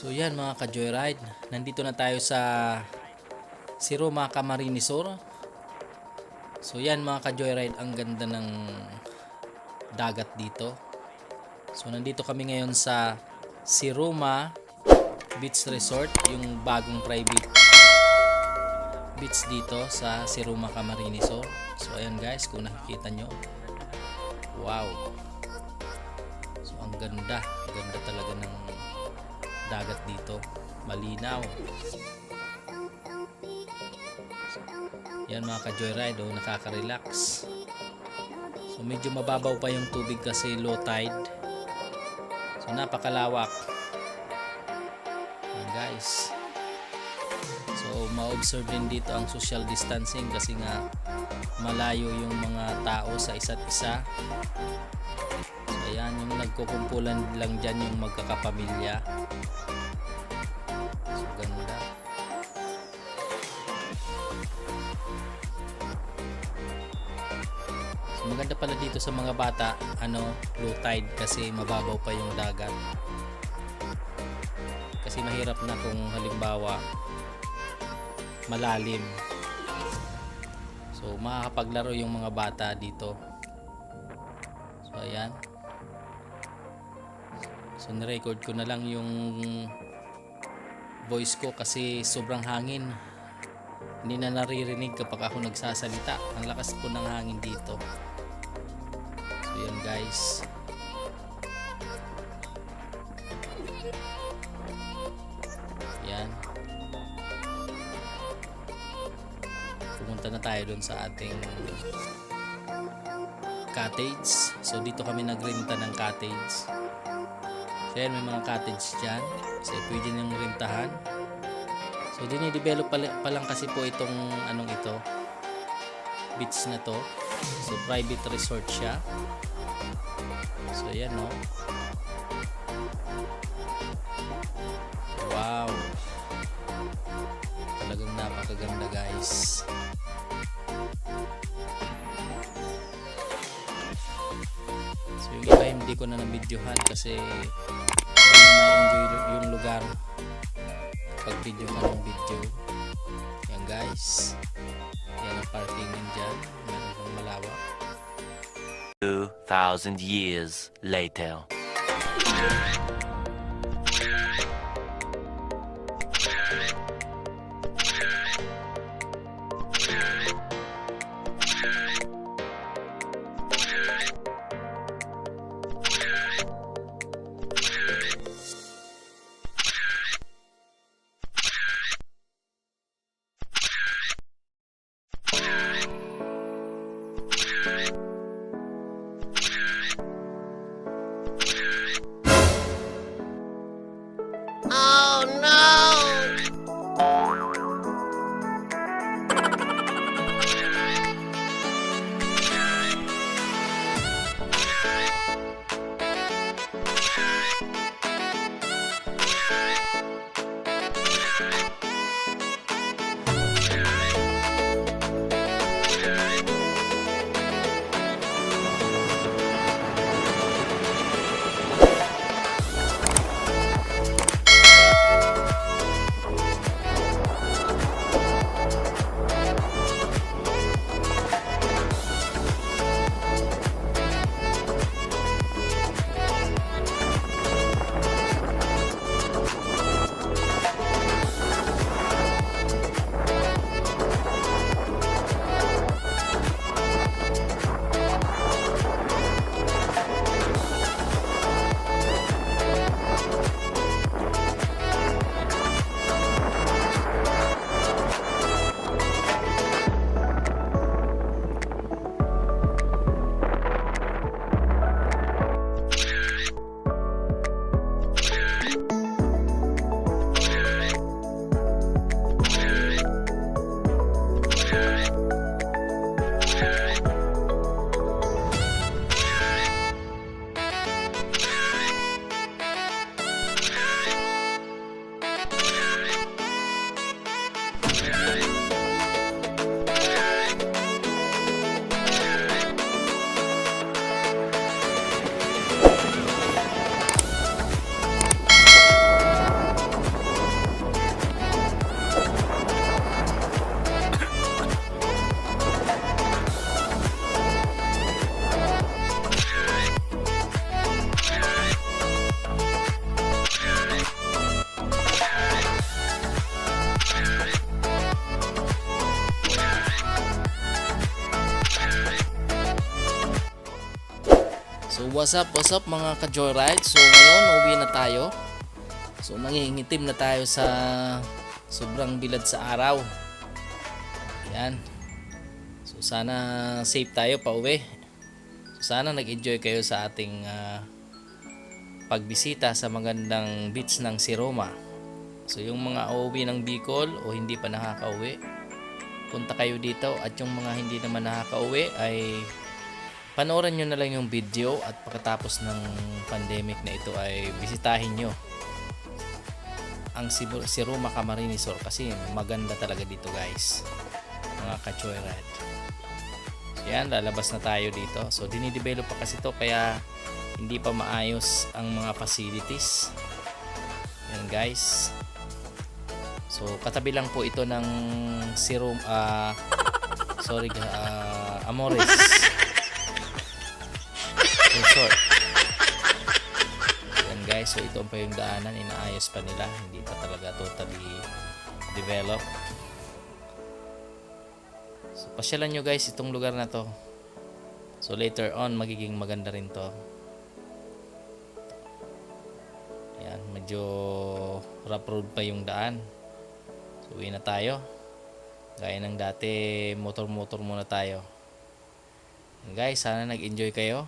So yan mga ka-joyride, nandito na tayo sa Siroma Camarines Sur. So yan mga ka-joyride, ang ganda ng dagat dito. So nandito kami ngayon sa Siroma Beach Resort, yung bagong private beach dito sa Siroma Camarines Sur. So ayan guys, kung nakikita nyo, wow, so ang ganda talaga ng dagat dito, malinaw. Yan mga ka-joyride, oh, nakaka-relax. So medyo mababaw pa yung tubig kasi low tide. So napakalawak. Yan guys. So ma-observe din dito ang social distancing kasi nga malayo yung mga tao sa isa't isa. So ayan, yung nagkukumpulan lang dyan yung magkakapamilya. So ganda. So maganda pala dito sa mga bata, low tide kasi mababaw pa yung dagat. Kasi mahirap na kung halimbawa malalim. So makakapaglaro yung mga bata dito. So ayan. So nirecord ko na lang yung voice ko kasi sobrang hangin. Hindi na naririnig kapag ako nagsasalita. Ang lakas po ng hangin dito. So yan guys. Yan. Pumunta na tayo dun sa ating cottage. So dito kami nagrenta ng cottage. So yan, may mga cottage dyan. So pwede nang rentahan. So dinidevelop pa lang kasi po itong ito, beach na to. So private resort siya. So yan, no. Wow. Talagang napakaganda guys. So yung iba hindi ko na na-videohan kasi hindi ma-enjoy yung lugar pag video ka ng video. Yan guys, yan ang parking din dyan, meron kang malawak. 2,000 years later. So what's up mga ka-joyride. So ngayon uwi na tayo. So nangingitim na tayo sa sobrang bilad sa araw. Yan. So sana safe tayo pa uwi. So sana nag-enjoy kayo sa ating pagbisita sa magandang beach ng Siroma. So yung mga uuwi ng Bicol o hindi pa nakakauwi, punta kayo dito. At yung mga hindi naman nakakauwi ay panoorin nyo na lang yung video, at pagkatapos ng pandemic na ito ay bisitahin nyo ang Siroma Camarines Resort kasi maganda talaga dito guys, mga ka-joyride. Yan, lalabas na tayo dito. So dinidevelop pa kasi to, kaya hindi pa maayos ang mga facilities. Yan guys. So katabi lang po ito ng Amores Resort. Yan guys, so ito pa yung daanan, inaayos pa nila, hindi pa talaga totally developed. So pasyalan nyo guys itong lugar na to. So later on magiging maganda rin to. Yan, medyo rough road pa yung daan. So uwi na tayo. Gaya ng dati, motor muna tayo. Yan guys, sana nag-enjoy kayo.